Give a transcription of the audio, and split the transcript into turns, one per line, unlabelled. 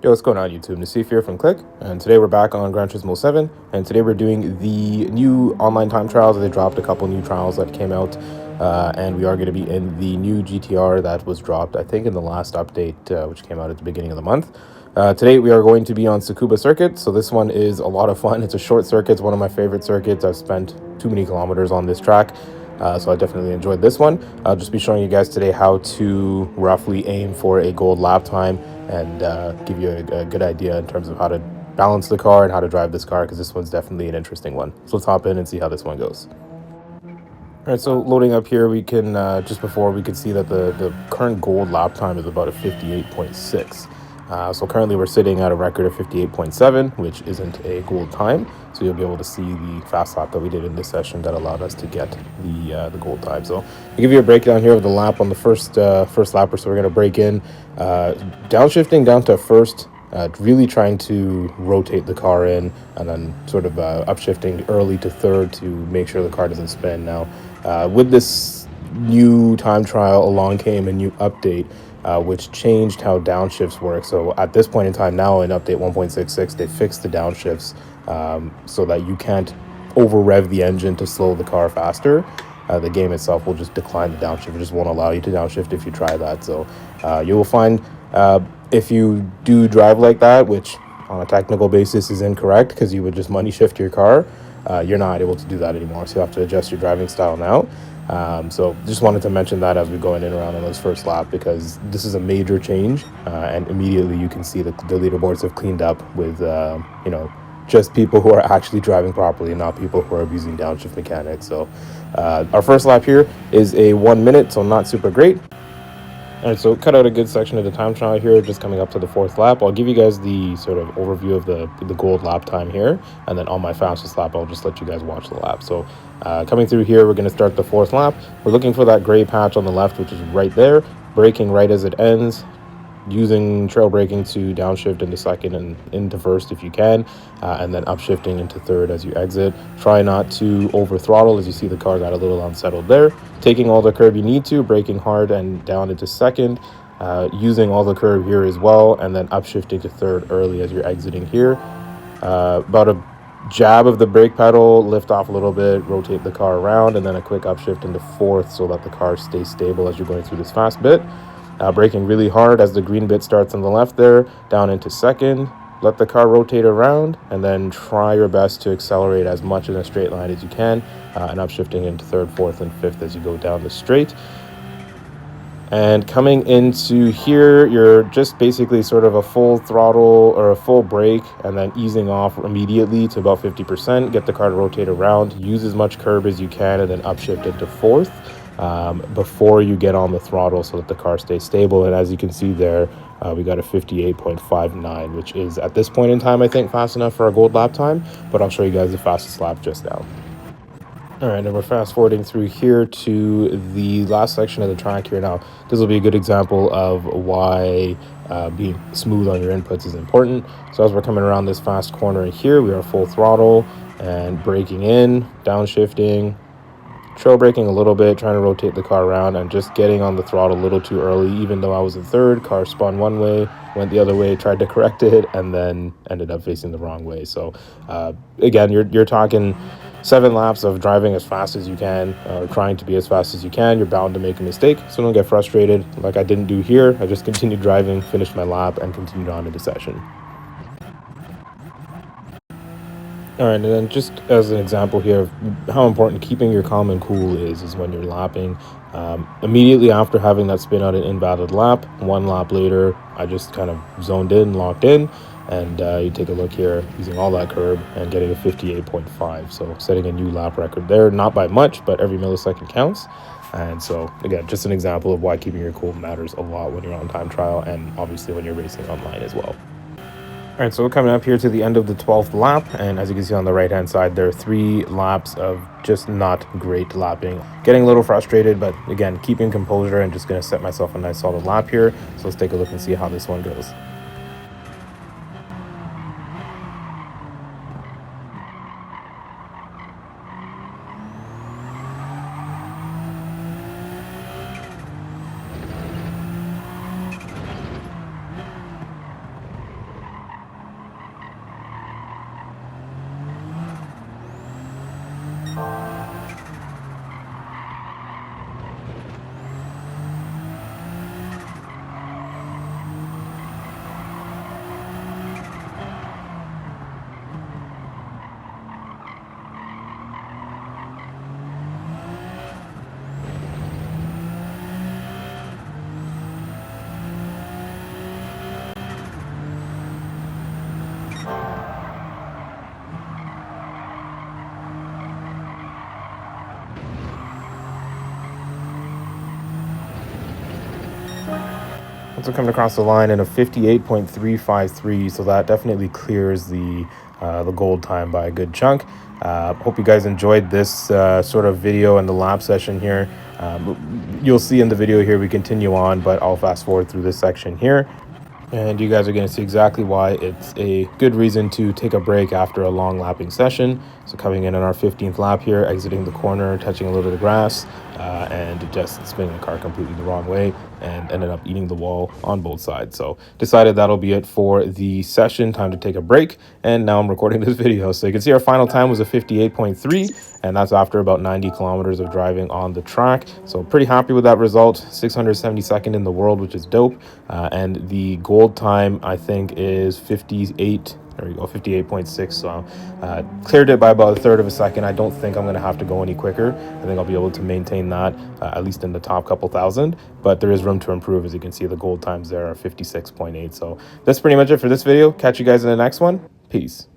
Yo, what's going on YouTube? Nasif here from Click, and today we're back on Gran Turismo 7, and today we're doing the new online time trials. They dropped a couple new trials that came out, and we are going to be in the new GTR that was dropped, I think, in the last update, which came out at the beginning of the month. Today we are going to be on Tsukuba circuit, so this one is a lot of fun. It's a short circuit, it's one of my favorite circuits. I've spent too many kilometers on this track. So I definitely enjoyed this one. I'll just be showing you guys today how to roughly aim for a gold lap time and give you a good idea in terms of how to balance the car and how to drive this car, because this one's definitely an interesting one. So let's hop in and see how this one goes. All right, so loading up here, we can, just before we can see that the current gold lap time is about a 58.6. So currently we're sitting at a record of 58.7, which isn't a gold time. So you'll be able to see the fast lap that we did in this session that allowed us to get the gold time. So I'll give you a breakdown here of the lap on the first lapper. So we're going to break in, downshifting down to first, really trying to rotate the car in, and then sort of upshifting early to third to make sure the car doesn't spin. Now, with this new time trial, along came a new update, which changed how downshifts work. So at this point in time now, in update 1.66, they fixed the downshifts so that you can't over rev the engine to slow the car faster. The game itself will just decline the downshift. It just won't allow you to downshift if you try that. So you will find if you do drive like that, which on a technical basis is incorrect because you would just money shift your car, you're not able to do that anymore. So you have to adjust your driving style now. So just wanted to mention that as we go in and around on this first lap, because this is a major change, and immediately you can see that the leaderboards have cleaned up with, just people who are actually driving properly and not people who are abusing downshift mechanics. So our first lap here is a 1 minute, so not super great. All right, so cut out a good section of the time trial here, just coming up to the fourth lap. I'll give you guys the sort of overview of the gold lap time here, and then on my fastest lap, I'll just let you guys watch the lap. So coming through here, we're going to start the fourth lap. We're looking for that gray patch on the left, which is right there, braking right as it ends, using trail braking to downshift into second and into first if you can, and then upshifting into third as you exit. Try not to over throttle, as you see the car got a little unsettled there. Taking all the curb you need to, braking hard and down into second, using all the curb here as well, and then upshifting to third early as you're exiting here. About a jab of the brake pedal, lift off a little bit, rotate the car around, and then a quick upshift into fourth so that the car stays stable as you're going through this fast bit. Braking really hard as the green bit starts on the left there, down into second. Let the car rotate around, and then try your best to accelerate as much in a straight line as you can, and upshifting into third, fourth, and fifth as you go down the straight. And coming into here, you're just basically sort of a full throttle or a full brake, and then easing off immediately to about 50%. Get the car to rotate around, use as much curb as you can, and then upshift into fourth before you get on the throttle so that the car stays stable. And as you can see there, we got a 58.59, which is at this point in time, I think, fast enough for a gold lap time, but I'll show you guys the fastest lap just now. All right, and we're fast forwarding through here to the last section of the track here. Now, this will be a good example of why being smooth on your inputs is important. So as we're coming around this fast corner here, we are full throttle and braking in, downshifting, trail braking a little bit, trying to rotate the car around, and just getting on the throttle a little too early. Even though I was in third, car spun one way, went the other way, tried to correct it, and then ended up facing the wrong way. So again, you're talking 7 laps of driving as fast as you can, or trying to be as fast as you can. You're bound to make a mistake, so don't get frustrated like I didn't do here. I just continued driving, finished my lap, and continued on into session. All right, and then just as an example here of how important keeping your calm and cool is when you're lapping. Immediately after having that spin out an invalid lap, 1 lap later, I just kind of zoned in, locked in, and you take a look here, using all that curb and getting a 58.5. So setting a new lap record there, not by much, but every millisecond counts. And so again, just an example of why keeping your cool matters a lot when you're on time trial, and obviously when you're racing online as well. All right, so we're coming up here to the end of the 12th lap, and as you can see on the right-hand side, there are 3 laps of just not great lapping. Getting a little frustrated, but again, keeping composure and just going to set myself a nice solid lap here. So let's take a look and see how this one goes. So coming across the line in a 58.353, so that definitely clears the gold time by a good chunk. Hope you guys enjoyed this sort of video and the lap session here. You'll see in the video here we continue on, but I'll fast forward through this section here. And you guys are going to see exactly why it's a good reason to take a break after a long lapping session. So coming in on our 15th lap here, exiting the corner, touching a little bit of grass, and just spinning the car completely the wrong way, and ended up eating the wall on both sides. So decided that'll be it for the session. Time to take a break, and now I'm recording this video. So you can see our final time was a 58.3, and that's after about 90 kilometers of driving on the track. So pretty happy with that result. 672nd in the world, which is dope. And the gold time, I think, is 58. There we go, 58.6. So cleared it by about a third of a second. I don't think I'm going to have to go any quicker. I think I'll be able to maintain that, at least in the top couple thousand. But there is room to improve. As you can see, the gold times there are 56.8. So that's pretty much it for this video. Catch you guys in the next one. Peace.